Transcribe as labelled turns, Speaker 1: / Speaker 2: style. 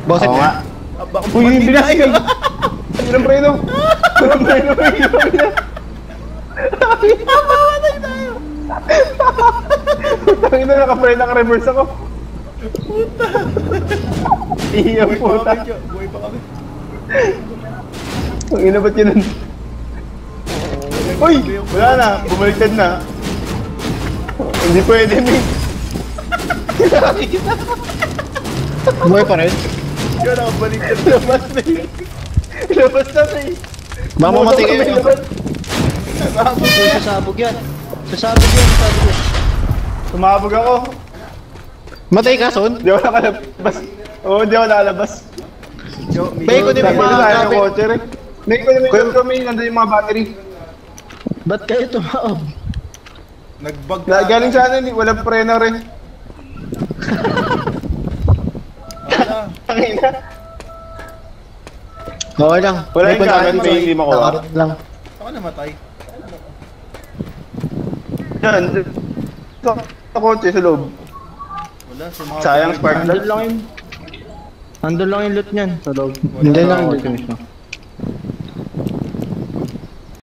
Speaker 1: Boset
Speaker 2: Oo
Speaker 1: nga.
Speaker 2: nga. Uy, hindi na kayo. Ilang preno. Ilang preno.
Speaker 3: Mamatay tayo!
Speaker 2: Putang ina, naka-preno, naka-reverse ako.
Speaker 3: Puta!
Speaker 2: Iyang
Speaker 3: Buhay pa
Speaker 2: puta.
Speaker 3: kami, Jo. Buhay pa kami.
Speaker 2: Ang ina, ba't yun? Uy! Wala na, bumaliktad na. Hindi pwede, Mick.
Speaker 1: Buhay pa rin.
Speaker 3: Jo, nakabalik ka.
Speaker 2: Labas na yun. Labas na eh.
Speaker 1: Baka mamatay kayo.
Speaker 3: Nakabalik.
Speaker 1: Sasabog yan. Sasabog yan. Sasabog yan.
Speaker 2: Tumabog ako.
Speaker 1: Matay ka, Son?
Speaker 2: Hindi ako nakalabas. Oo, hindi ako nakalabas.
Speaker 3: Jo,
Speaker 1: Bay ko din
Speaker 2: Sabi
Speaker 1: yung
Speaker 2: ko
Speaker 1: mga
Speaker 2: tayo ng
Speaker 1: gabi.
Speaker 2: kotse rin. May ko naman kami, nandun yung mga battery.
Speaker 1: Ba't kayo tumaob?
Speaker 3: Nag-bug
Speaker 2: Galing sa ano, walang preno rin.
Speaker 3: Wala.
Speaker 2: Ang ina.
Speaker 1: Okay lang.
Speaker 2: Wala
Speaker 1: May
Speaker 2: yung
Speaker 1: punta
Speaker 2: gamit,
Speaker 1: ka
Speaker 2: may hindi makuha.
Speaker 1: Nakaroon lang.
Speaker 3: Ako namatay.
Speaker 2: Yan. Sa kotse, sa loob.
Speaker 3: Wala, sa mga...
Speaker 2: Sayang spark
Speaker 1: Andun lang yung loot niyan sa loob. Hindi lang yung loot mismo.